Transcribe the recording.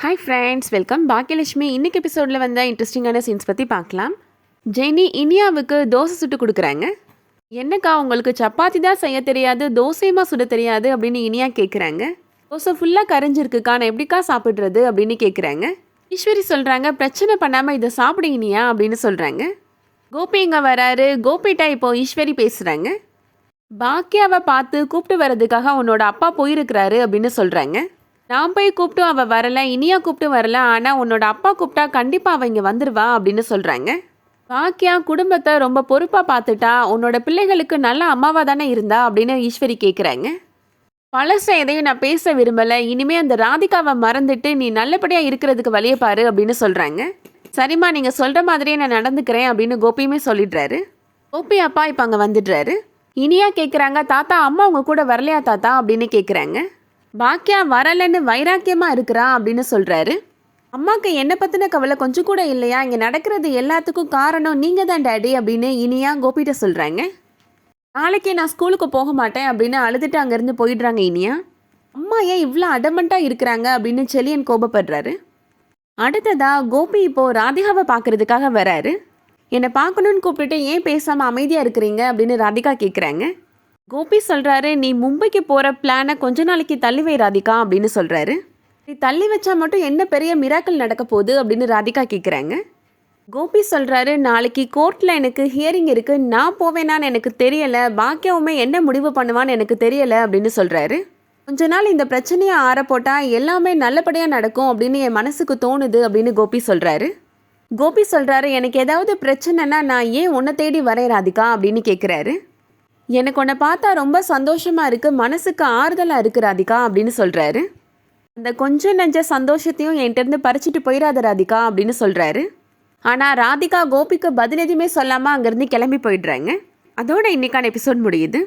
Hi friends, welcome. Baakiyalakshmi இன்னைக்கு எபிசோடில் வந்த இன்ட்ரெஸ்டிங்கான சீன்ஸ் பற்றி பார்க்கலாம். ஜெனி இனியாவுக்கு தோசை சுட்டு கொடுக்குறாங்க. என்னக்கா உங்களுக்கு சப்பாத்தி தான் செய்ய தெரியாது, தோசையுமா சுட தெரியாது அப்படின்னு இனியா கேட்குறாங்க. தோசை ஃபுல்லாக கரைஞ்சிருக்குக்கா, நான் எப்படிக்கா சாப்பிட்றது அப்படின்னு கேட்குறாங்க. ஈஸ்வரி சொல்கிறாங்க, பிரச்சனை பண்ணாமல் இதை சாப்பிடு இனியா அப்படின்னு சொல்கிறாங்க. கோபி இங்கே வராரு. கோபிகிட்ட இப்போ ஈஸ்வரி பேசுகிறாங்க. பாக்கியாவை பார்த்து கூப்பிட்டு வர்றதுக்காக உன்னோட அப்பா போயிருக்கிறாரு அப்படின்னு சொல்கிறாங்க. நான் போய் கூப்பிட்டு அவள் வரலை, இனியா கூப்பிட்டு வரல, ஆனால் உன்னோட அப்பா கூப்பிட்டா கண்டிப்பாக அவள் இங்கே வந்துடுவா அப்படின்னு சொல்கிறாங்க. பாக்கியா குடும்பத்தை ரொம்ப பொறுப்பாக பார்த்துட்டா, உன்னோட பிள்ளைகளுக்கு நல்ல அம்மாவாக தானே இருந்தா அப்படின்னு ஈஸ்வரி கேட்குறாங்க. பழச எதையும் நான் பேச விரும்பலை, இனிமேல் அந்த ராதிகாவை மறந்துட்டு நீ நல்லபடியாக இருக்கிறதுக்கு வழியை பாரு அப்படின்னு சொல்கிறாங்க. சரிம்மா, நீங்கள் சொல்கிற மாதிரியே நான் நடந்துக்கிறேன் அப்படின்னு கோபியுமே சொல்லிடுறாரு. கோபி அப்பா இப்போ அங்கே வந்துடுறாரு. இனியா கேட்குறாங்க, தாத்தா அம்மா உங்கள் கூட வரலையா தாத்தா அப்படின்னு கேட்குறாங்க. பாக்கியா வரலன்னு வைராக்கியமாக இருக்கிறா அப்படின்னு சொல்கிறாரு. அம்மாவுக்கு என்னை பற்றின கவலை கொஞ்சம் கூட இல்லையா, இங்கே நடக்கிறது எல்லாத்துக்கும் காரணம் நீங்கள் தான் டேடி அப்படின்னு இனியா கோபிகிட்ட சொல்கிறாங்க. நாளைக்கு நான் ஸ்கூலுக்கு போக மாட்டேன் அப்படின்னு அழுதுட்டு அங்கேருந்து போயிடுறாங்க இனியா. அம்மா ஏன் இவ்வளோ அடமெண்ட்டாக இருக்கிறாங்க அப்படின்னு செலியன் கோபப்படுறாரு. அடுத்ததாக கோபி இப்போது ராதிகாவை பார்க்குறதுக்காக வராரு. என்னை பார்க்கணுன்னு கூப்பிட்டுட்டு ஏன் பேசாமல் அமைதியாக இருக்கிறீங்க அப்படின்னு ராதிகா கேட்குறாங்க. கோபி சொல்கிறாரு, நீ மும்பைக்கு போகிற பிளானை கொஞ்ச நாளைக்கு தள்ளி வை ராதிகா அப்படின்னு சொல்கிறாரு. நீ தள்ளி வச்சா மட்டும் என்ன பெரிய மிராக்கிள் நடக்க போகுது அப்படின்னு ராதிகா கேட்குறாங்க. கோபி சொல்கிறாரு, நாளைக்கு கோர்ட்டில் எனக்கு ஹியரிங் இருக்குது, நான் போவேனான்னு எனக்கு தெரியலை, பாக்கியாவுமே என்ன முடிவு பண்ணுவான்னு எனக்கு தெரியலை அப்படின்னு சொல்கிறாரு. கொஞ்ச நாள் இந்த பிரச்சனையை ஆறப்போட்டால் எல்லாமே நல்லபடியாக நடக்கும் அப்படின்னு என் மனசுக்கு தோணுது அப்படின்னு கோபி சொல்கிறாரு. கோபி சொல்கிறாரு, எனக்கு ஏதாவது பிரச்சனைனா நான் ஏன் உன்னை தேடி வரேன் ராதிகா அப்படின்னு கேட்குறாரு. எனக்கு உன்னை பார்த்தா ரொம்ப சந்தோஷமாக இருக்குது, மனசுக்கு ஆறுதலாக இருக்குது ராதிகா அப்படின்னு சொல்கிறாரு. அந்த கொஞ்சம் நெஞ்ச சந்தோஷத்தையும் என்கிட்டருந்து பறிச்சுட்டு போயிடாத ராதிகா அப்படின்னு சொல்கிறாரு. ஆனால் ராதிகா கோபிக்கு பதில் எதுவுமே சொல்லாமல் அங்கேருந்து கிளம்பி போயிடுறாங்க. அதோட இன்னைக்கான எபிசோட் முடியுது.